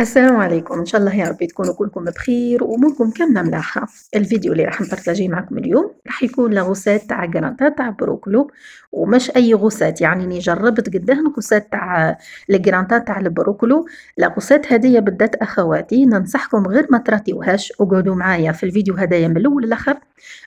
السلام عليكم، إن شاء الله يا ربي تكونوا كلكم بخير وأموركم كاملة ملاحة. الفيديو اللي راح نبارطاجيه معاكم اليوم راح يكون لغوصات تاع جرانتا تاع بروكلو، ومش أي غوصات يعني أني جربت قداه الغوصات تاع الجرانتا تاع البروكلو. الغوصات هذيا بالذات أخواتي ننصحكم غير ما تراتيوهاش وقعدوا معايا في الفيديو هذايا من الأول للآخر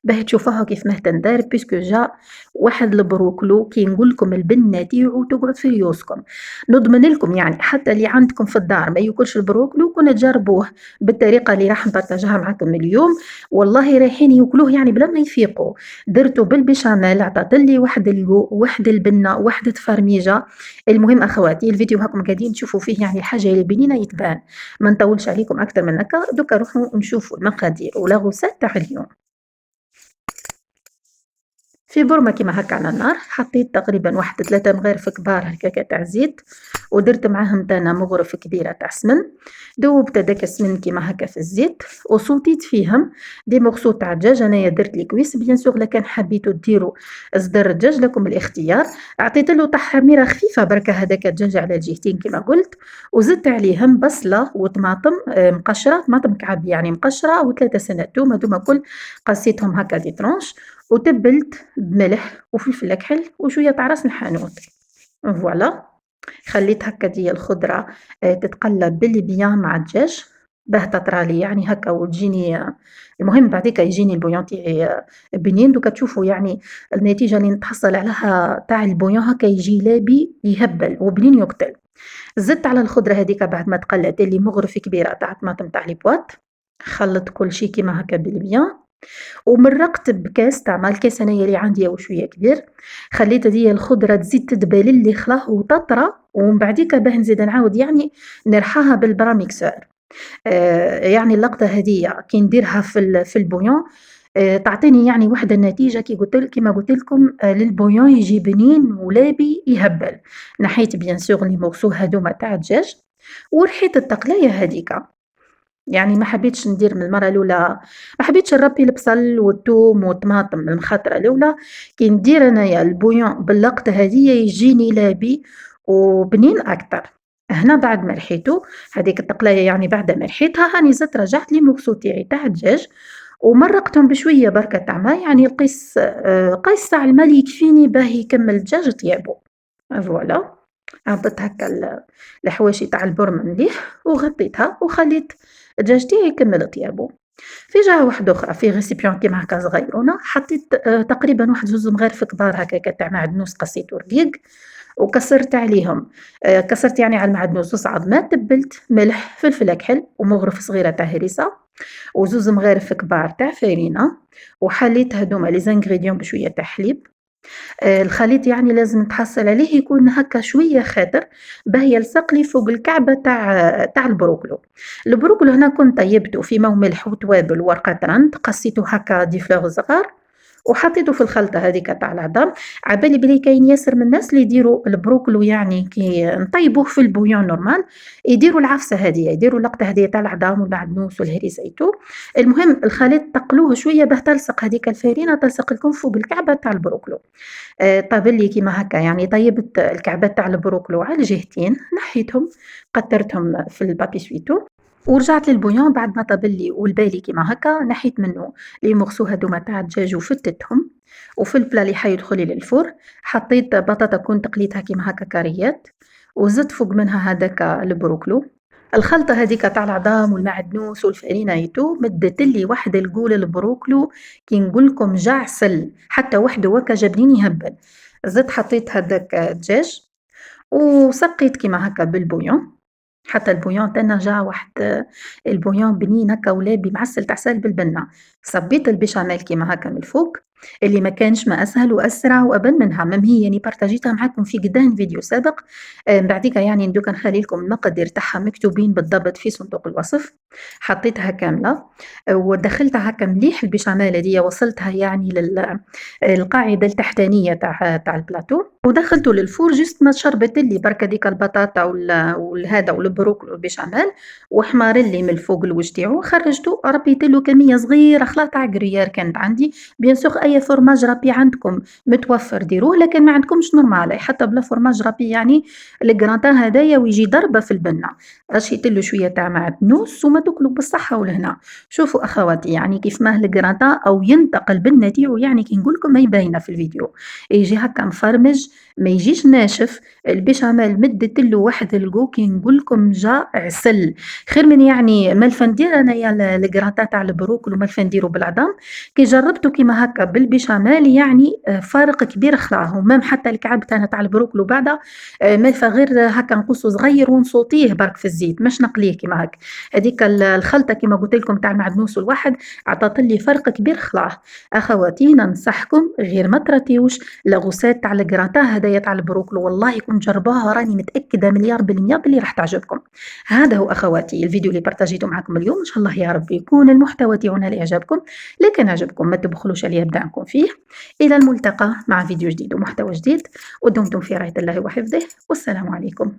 باه تشوفوها كيف ما تندار بيسكو جا واحد البروكلو كي نقول لكم البنة تيعو تقعد في ريوسكم. نضمن لكم يعني حتى اللي عندكم في الدار ما ياكلش البروكلو كنا تجربوه بالطريقة اللي راح نبارطاجيها معاكم اليوم، والله رايحين ياكلوه يعني بلا ما يفيقوا. درتو بالبيشاميل عطات لي واحد واحد البنة واحد فرميجة. المهم أخواتي الفيديو هاكم قاعدين تشوفوا فيه يعني الحاجة اللي بنينة يتبان. ما نطولش عليكم أكثر من هكا، دوكا نروحوا نشوفوا المقادير ولا غوصات تاع اليوم. في برمة كيما هاكا على النار حطيت تقريبا واحد 3 مغارف كبار هكاكا تاع زيت، ودرت معاهم تانا مغرف كبيرة تاع سمن. دوبت هداك السمن كيما هاكا في الزيت وصوتيت فيهم دي مغصو تاع الدجاج. انايا درت لي كويس بيان سور لا كان حبيتو ديروا صدر الدجاج لكم الاختيار. عطيت له تحميره خفيفه بركه هذاك الدجاج على الجهتين كيما قلت، وزدت عليهم بصله وطماطم مقشره، طماطم مكعب يعني مقشره، وثلاثه سنه توم هذوما كل قصيتهم هكا دي ترونش، وتبلت بملح وفلفل كحل وشويه تاع راس الحانوت. فوالا خليت هكا ديا الخضرة تتقلّب بالبيان مع الدجاج باه تطرالي يعني هكا وتجيني المهم بعديكا يجيني البويون تاعي بنين. دوكا تشوفوا يعني النتيجة اللي نتحصل عليها تاع البويون هكا يجي لابي يهبّل وبنين يُقتل. زدت على الخضرة هاذيكا بعد ما تقلّت اللي مغرفة كبيرة تاع طماطم تاع لي بواط، خلّطت كل شي كيما هكا بالبيان، ومرّقت بكاس تاع ما الكاس أنايا اللي عندي هو شوية كبير، خليت هاديا الخضرة تزيد تدبل اللخلة وتطرى، ومن بعديكا باه نزيد نعاود يعني نرحاها بالبراميكسور. يعني اللقطة هاديا كي نديرها في البويون تعطيني يعني وحدة النتيجة كيما قُلت لكم للبويون يجي بنين ولابي يهبّل. نحيت bien sûr les morceaux هاذوما تاع الدجاج، ورحيت التقلاية هاذيكا. يعني ما حبيتش ندير من المرة الأولى، ما حبيتش نربي البصل والثوم والطماطم من الخطرة الأولى. كي ندير أنايا البويون باللقطة هاذيا يجيني لابي وبنين أكتر. هنا بعد ما رحيتو هاذيك التقلاية يعني بعد ما رحيتها هاني زدت رجعت لي الموكسو تاعي تاع الدجاج ومرقتهم بشوية بركة تاع ما يعني قيس تاع الماء اللي يكفيني باه يكمل الدجاج طيابو. فوالا عضّيت هاكا الحواشي تاع البرم مليح وغطيتها وخليت الدجاج تاعي يكمّل طيابو. في جهة واحدة أخرى في récipient كيما هاكا صغيرونة حطيت تقريبا واحد 2 مغارف كبار هكاكا تاع معدنوس قصيته رقيق وكسرت عليهم كسرت يعني على المعدنوس 2 عضمات، تبّلت ملح، فلفل كحل ومغرفة صغيرة تاع هريسة و2 مغارف كبار تاع فرينة، وحليت هاذوما les ingrédients بشوية تاع حليب. الخليط يعني لازم نتحصل عليه يكون هكا شوية خاطر باه يلصق لي فوق الكعبة تاع البروكلو. البروكلو هنا كنت طيبته في ماء وملح وتوابل وورقة رند، قصيته هكا دي فلوغ صغار وحطيته في الخلطة هاذيك تاع العظام. عبالي بلي كاين ياسر من الناس اللي يديروا البروكلو يعني كي نطيبوه في البويون نورمال يديروا العفسة هذيا، يديروا اللقطة هذيا تاع العظام والمعدنوس والهريسة ايتو. المهم الخليط تقلوه شوية باه تلصق هذيك الفرينة تلصق لكم فوق الكعبة تاع البروكلو. طاب لي كيما هكا يعني طيّبت الكعبات تاع البروكلو على الجهتين، نحيتهم قطّرتهم في البابي سويتو، ورجعت للبويون بعد ما طاب لي والبالي كيما هكا نحيت منه لي مورسو هاذوما تاع الدجاج وفتتهم، وفي البلا اللي حيدخل لي للفور حطيت بطاطا كنت قليتها كيما هكا كاريات، وزدت فوق منها هذاك البروكلو. الخلطة هاذيك تاع العظام والمعدنوس والفرينة ايتو مدت لي واحد القول البروكلو كي نقول لكم جا عسل، حتى وحده هكا جا بنين يهبل. زدت حطيت هذاك الدجاج وسقيت كيما هكا بالبويون، حتى البويون تاعنا جا واحد البويون بنين هكا ولابي معسل تاع سال بالبنة. صبيت البيشاميل كيما هكا من الفوق، اللي ما كانش ما أسهل وأسرع وأبان منها، ميم هي راني بارطاجيتها معاكم في قداه فيديو سابق. بعديكا يعني دوكا نخلي لكم المقادير تاعها مكتوبين بالضبط في صندوق الوصف. حطيتها كاملة ودخلتها هكا مليح البيشاميل هاذيا وصلتها يعني القاعدة التحتانية تاع البلاطو، ودخلته للفور جوست ما شربت لي برك هاذيك البطاطا والهذا والبروكلي والبيشاميل وحمار لي من الفوق الوجه تاعو، خرجته ربيت له كمية صغيرة خلا تاع قريار كانت عندي، بيان سور أي أي فورماج رابي عندكم متوفر ديروه، لكن ما عندكمش نورمال حتى بلا فورماج رابي يعني الجرانتان هدايا ويجي ضربة في البنة، رشيتلو شوية تاع معدنوس وما تاكلو بالصحة والهنا. شوفوا أخواتي يعني كيف ماه الجرانتان أو ينتقل بالنتيعو يعني كي نقولكم ما يبينه في الفيديو، يجي هكا مفرمج ما يجيش ناشف، البيشاميل مدتلو واحد القو كي نقولكم جا عسل، خير من يعني مالفا ندير أنايا الجرانتان تاع البروكل ومالفا نديرو بالعظم، كي جربتو كيما هكا بالبيشاميل يعني فارق كبير خلاهم، مام حتى الكعب تاعنا تاع البروكل وبعدا مالفا غير هكا نقصو صغير ونصوتيه برك في الزيت مش نقليه كيما هاك، هاذيك الخلطة كيما قلت لكم تاع المعدنوس والواحد عطاتلي فرق كبير خلاه. أخواتي ننصحكم غير ما تراتيوش لاغوسات تاع الجراتان هدايا تاع البروكل والله كون جربوها راني متأكدة مليار بالمية بلي راح تعجبكم. هذا هو أخواتي الفيديو اللي بارطاجيته معكم اليوم، إن شاء الله يا رب يكون المحتوى تاعنا اللي عجبكم، لكن عجبكم ما تبخلوش عليا بدعمكم فيه. إلى الملتقى مع فيديو جديد ومحتوى جديد، ودمتم في رعاية الله وحفظه، والسلام عليكم.